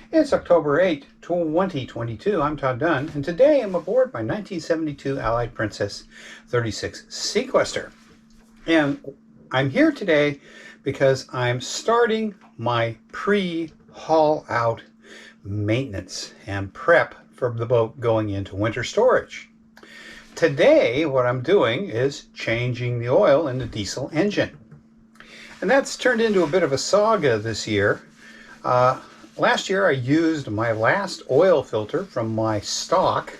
It's October 8th, 2022. I'm Todd Dunn, and today I'm aboard my 1972 Allied Princess 36 Sequester. And I'm here today because I'm starting my pre-haul out maintenance and prep for the boat going into winter storage. Today, what I'm doing is changing the oil in the diesel engine. And that's turned into a bit of a saga this year. Last year I used my last oil filter from my stock.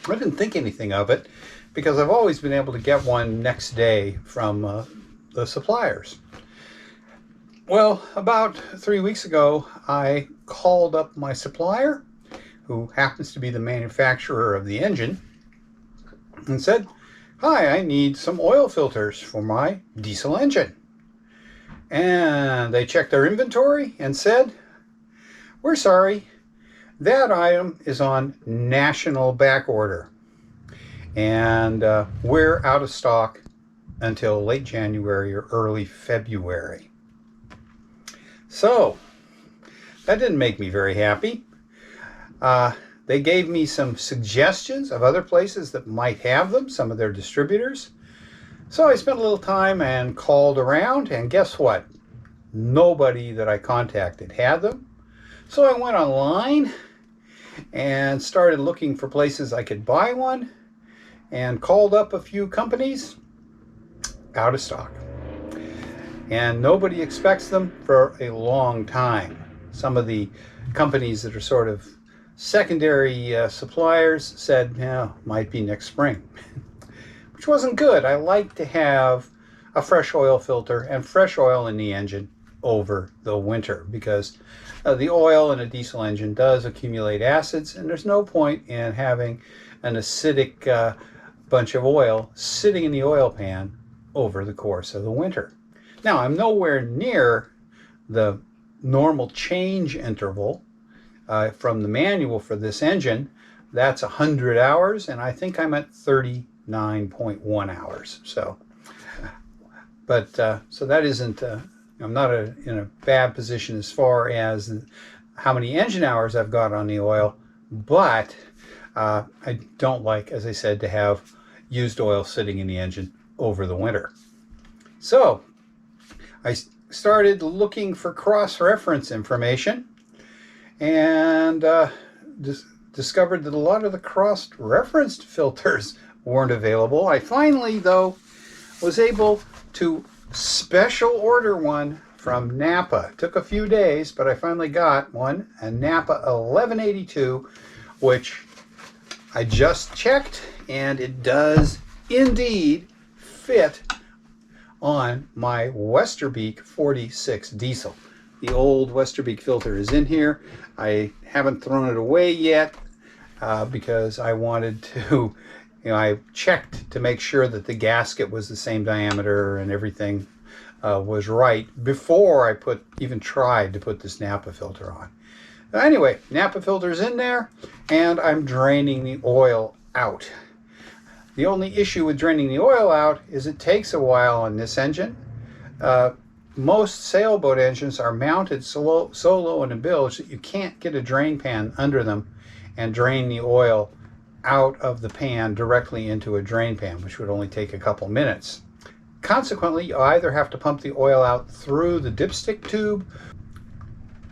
I didn't think anything of it because I've always been able to get one next day from the suppliers. Well, about 3 weeks ago, I called up my supplier, who happens to be the manufacturer of the engine, and said, "Hi, I need some oil filters for my diesel engine." And they checked their inventory and said, "We're sorry, that item is on national back order, and we're out of stock until late January or early February." So that didn't make me very happy. They gave me some suggestions of other places that might have them, some of their distributors. So I spent a little time and called around, and guess what? Nobody that I contacted had them. So I went online and started looking for places I could buy one and called up a few companies. Out of stock. And nobody expects them for a long time. Some of the companies that are sort of secondary suppliers said, "Yeah, might be next spring," which wasn't good. I like to have a fresh oil filter and fresh oil in the engine over the winter because the oil in a diesel engine does accumulate acids, and there's no point in having an acidic bunch of oil sitting in the oil pan over the course of the winter. Now, I'm nowhere near the normal change interval from the manual for this engine. That's 100 hours, and I think I'm at 39.1 hours. So that isn't, I'm not in a bad position as far as how many engine hours I've got on the oil, but I don't like, as I said, to have used oil sitting in the engine over the winter. So I started looking for cross-reference information and discovered that a lot of the cross-referenced filters weren't available. I finally, though, was able to special order one from Napa. It took a few days, but I finally got one, a Napa 1182, which I just checked, and it does indeed fit on my Westerbeek 46 diesel. The old Westerbeek filter is in here. I haven't thrown it away yet because I wanted to, I checked to make sure that the gasket was the same diameter and everything was right before I even tried to put this Napa filter on. Anyway, Napa filter's in there, and I'm draining the oil out. The only issue with draining the oil out is it takes a while on this engine. Most sailboat engines are mounted so low in the bilge that you can't get a drain pan under them and drain the oil out of the pan directly into a drain pan, which would only take a couple minutes. Consequently, you either have to pump the oil out through the dipstick tube,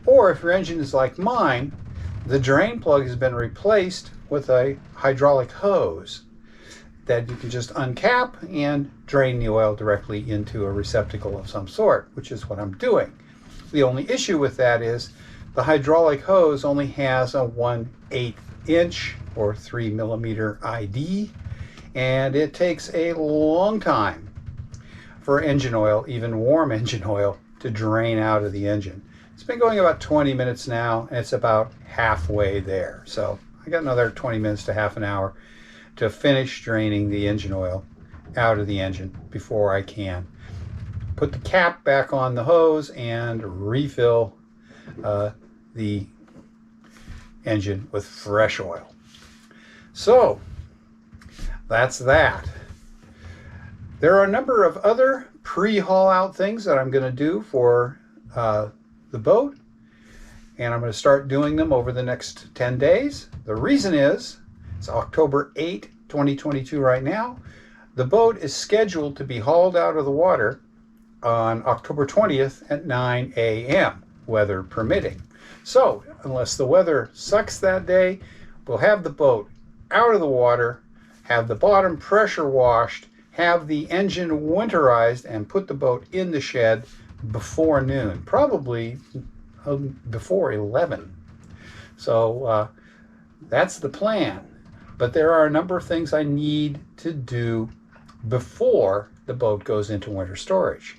or if your engine is like mine, the drain plug has been replaced with a hydraulic hose that you can just uncap and drain the oil directly into a receptacle of some sort, which is what I'm doing. The only issue with that is the hydraulic hose only has a 1/8 inch or 3 millimeter ID, and it takes a long time for engine oil, even warm engine oil, to drain out of the engine. It's been going about 20 minutes now, and it's about halfway there. So I got another 20 minutes to half an hour to finish draining the engine oil out of the engine before I can put the cap back on the hose and refill the engine with fresh oil. So that's that. There are a number of other pre-haul out things that I'm going to do for the boat. and I'm going to start doing them over the next 10 days. The reason is, it's October 8, 2022 right now. The boat is scheduled to be hauled out of the water on October 20th at 9 a.m., weather permitting. So, unless the weather sucks that day, we'll have the boat out of the water, have the bottom pressure washed, have the engine winterized, and put the boat in the shed before noon, probably before 11. So that's the plan. But there are a number of things I need to do before the boat goes into winter storage.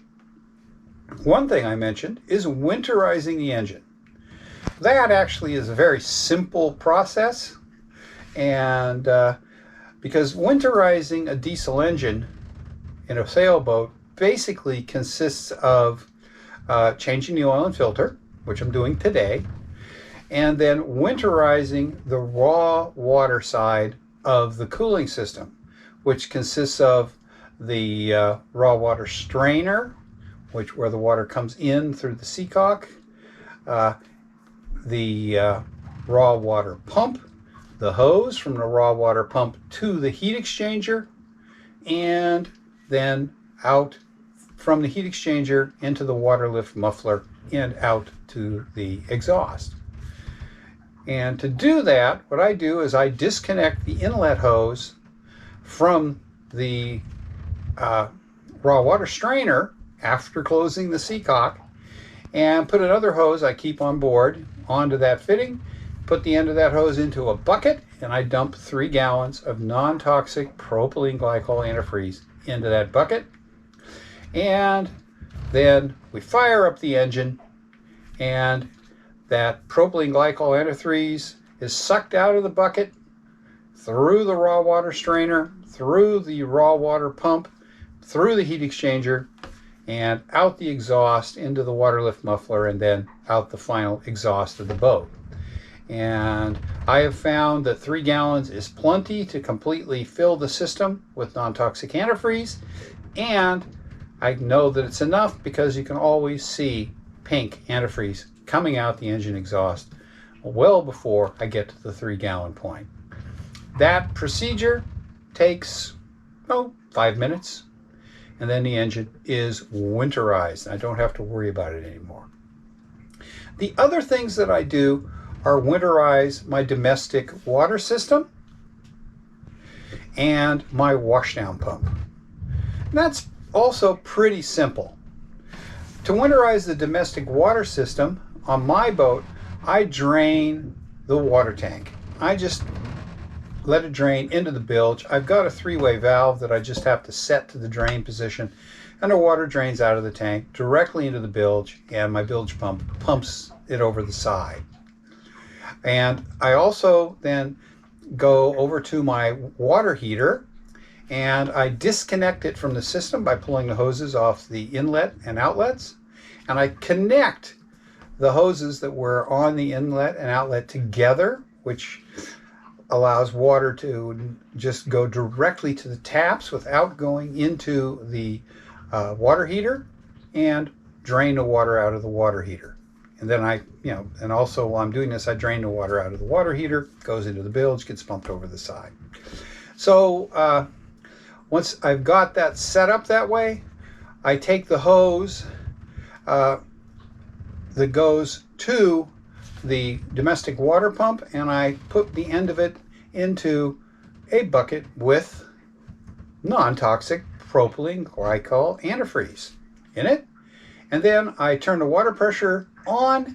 One thing I mentioned is winterizing the engine. That actually is a very simple process, and because winterizing a diesel engine in a sailboat basically consists of changing the oil and filter, which I'm doing today, and then winterizing the raw water side of the cooling system, which consists of the raw water strainer, where the water comes in through the seacock, the raw water pump, the hose from the raw water pump to the heat exchanger, and then out from the heat exchanger into the water lift muffler and out to the exhaust. And to do that, what I do is I disconnect the inlet hose from the raw water strainer after closing the seacock, and put another hose I keep on board onto that fitting, put the end of that hose into a bucket, and I dump 3 gallons of non-toxic propylene glycol antifreeze into that bucket. And then we fire up the engine, and that propylene glycol antifreeze is sucked out of the bucket through the raw water strainer, through the raw water pump, through the heat exchanger, and out the exhaust into the water lift muffler, and then out the final exhaust of the boat. And I have found that 3 gallons is plenty to completely fill the system with non-toxic antifreeze, and I know that it's enough because you can always see pink antifreeze coming out the engine exhaust well before I get to the 3 gallon point. That procedure takes 5 minutes, and then the engine is winterized. I don't have to worry about it anymore. The other things that I do are winterize my domestic water system and my washdown pump. And that's also pretty simple. To winterize the domestic water system on my boat, I drain the water tank. I just let it drain into the bilge. I've got a 3-way valve that I just have to set to the drain position, and the water drains out of the tank directly into the bilge, and my bilge pump pumps it over the side. And I also then go over to my water heater, and I disconnect it from the system by pulling the hoses off the inlet and outlets, and I connect the hoses that were on the inlet and outlet together, which allows water to just go directly to the taps without going into the water heater, and drain the water out of the water heater. And then and also while I'm doing this, I drain the water out of the water heater, goes into the bilge, gets pumped over the side. So once I've got that set up that way, I take the hose that goes to the domestic water pump, and I put the end of it into a bucket with non-toxic propylene glycol antifreeze in it. And then I turn the water pressure on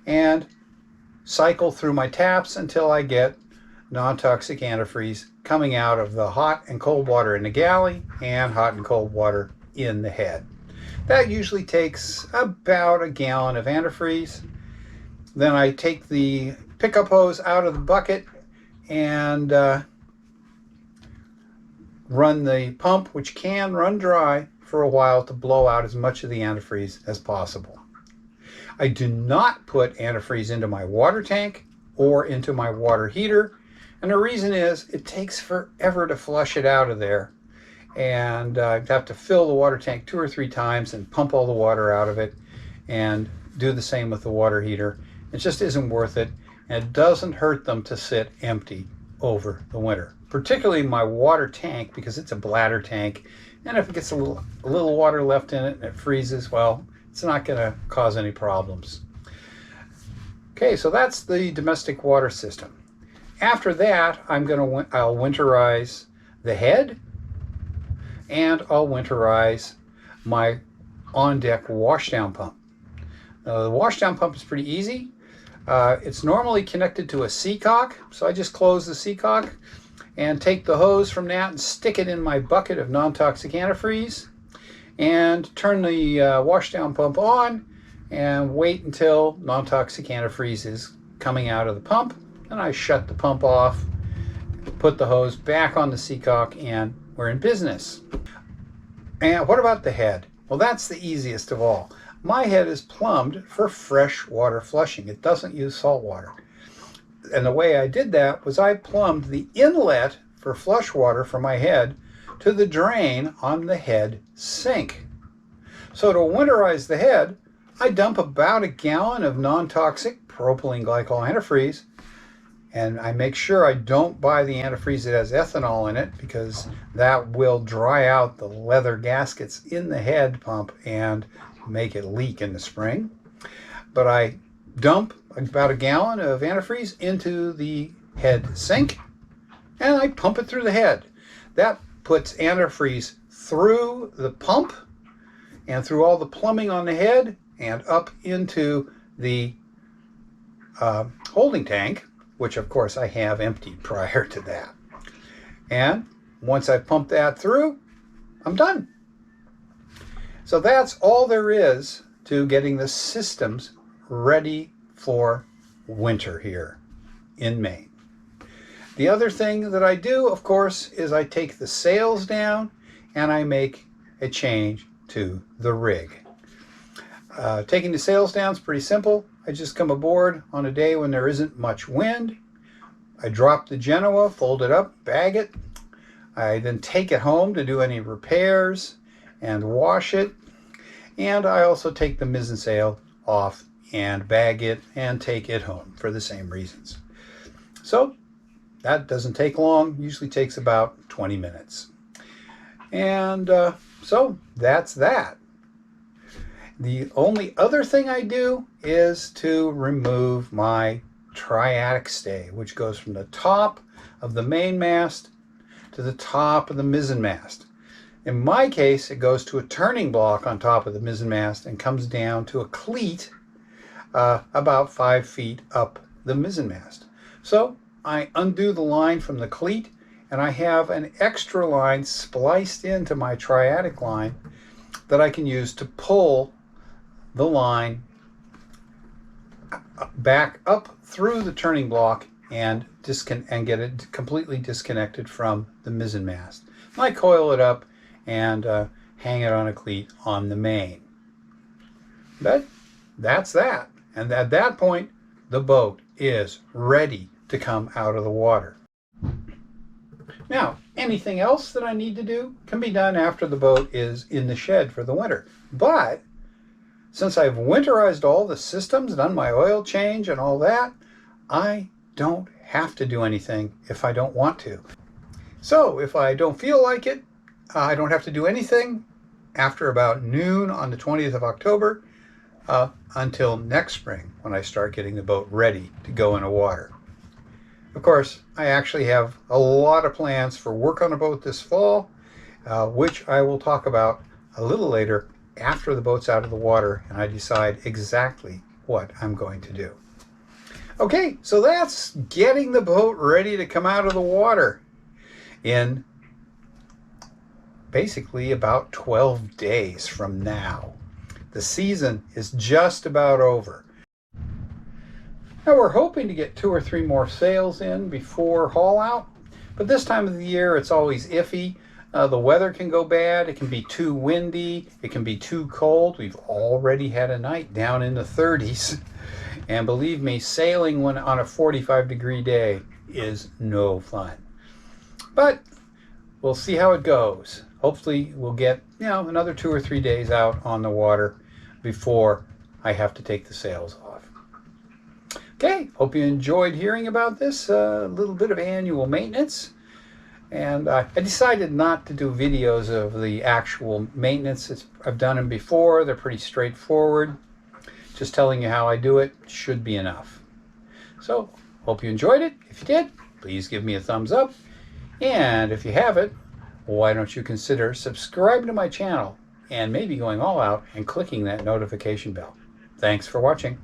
and cycle through my taps until I get non-toxic antifreeze coming out of the hot and cold water in the galley and hot and cold water in the head. That usually takes about a gallon of antifreeze. Then I take the pickup hose out of the bucket and run the pump, which can run dry for a while, to blow out as much of the antifreeze as possible. I do not put antifreeze into my water tank or into my water heater, and the reason is it takes forever to flush it out of there, and I have to fill the water tank 2 or 3 times and pump all the water out of it, and do the same with the water heater. It just isn't worth it, and it doesn't hurt them to sit empty over the winter. Particularly my water tank, because it's a bladder tank, and if it gets a little water left in it and it freezes, well, it's not going to cause any problems. Okay, so that's the domestic water system. After that, I'll winterize the head, and I'll winterize my on-deck washdown pump. The washdown pump is pretty easy. It's normally connected to a seacock, so I just close the seacock and take the hose from that and stick it in my bucket of non-toxic antifreeze and turn the washdown pump on and wait until non-toxic antifreeze is coming out of the pump, and I shut the pump off, put the hose back on the seacock, and we're in business. And what about the head? Well, that's the easiest of all. My head is plumbed for fresh water flushing. It doesn't use salt water. And the way I did that was I plumbed the inlet for flush water for my head to the drain on the head sink. So to winterize the head, I dump about a gallon of non-toxic propylene glycol antifreeze, and I make sure I don't buy the antifreeze that has ethanol in it, because that will dry out the leather gaskets in the head pump and make it leak in the spring. But I dump about a gallon of antifreeze into the head sink, and I pump it through the head. That puts antifreeze through the pump and through all the plumbing on the head and up into the holding tank, which of course I have emptied prior to that. And once I pump that through, I'm done. So that's all there is to getting the systems ready for winter here in Maine. The other thing that I do, of course, is I take the sails down and I make a change to the rig. Taking the sails down is pretty simple. I just come aboard on a day when there isn't much wind. I drop the Genoa, fold it up, bag it. I then take it home to do any repairs and wash it. And I also take the mizzen sail off and bag it and take it home for the same reasons. So that doesn't take long, usually takes about 20 minutes. And so that's that. The only other thing I do is to remove my triatic stay, which goes from the top of the mainmast to the top of the mizzenmast. In my case, it goes to a turning block on top of the mizzenmast and comes down to a cleat about 5 feet up the mizzenmast. So I undo the line from the cleat, and I have an extra line spliced into my triatic line that I can use to pull the line back up through the turning block and get it completely disconnected from the mizzenmast. I coil it up and hang it on a cleat on the main. But that's that. And at that point, the boat is ready to come out of the water. Now, anything else that I need to do can be done after the boat is in the shed for the winter. But since I've winterized all the systems, done my oil change and all that, I don't have to do anything if I don't want to. So if I don't feel like it, I don't have to do anything after about noon on the 20th of October until next spring, when I start getting the boat ready to go in the water. Of course, I actually have a lot of plans for work on a boat this fall, which I will talk about a little later after the boat's out of the water and I decide exactly what I'm going to do. Okay, so that's getting the boat ready to come out of the water in basically about 12 days from now. The season is just about over. Now we're hoping to get 2 or 3 more sails in before haul out, but this time of the year it's always iffy. The weather can go bad, it can be too windy, it can be too cold. We've already had a night down in the 30s. And believe me, sailing when on a 45-degree day is no fun. But we'll see how it goes. Hopefully we'll get, another 2 or 3 days out on the water before I have to take the sails off. Okay, hope you enjoyed hearing about this little bit of annual maintenance. And I decided not to do videos of the actual maintenance. I've done them before. They're pretty straightforward. Just telling you how I do it should be enough. So, hope you enjoyed it. If you did, please give me a thumbs up. And if you haven't, why don't you consider subscribing to my channel and maybe going all out and clicking that notification bell. Thanks for watching.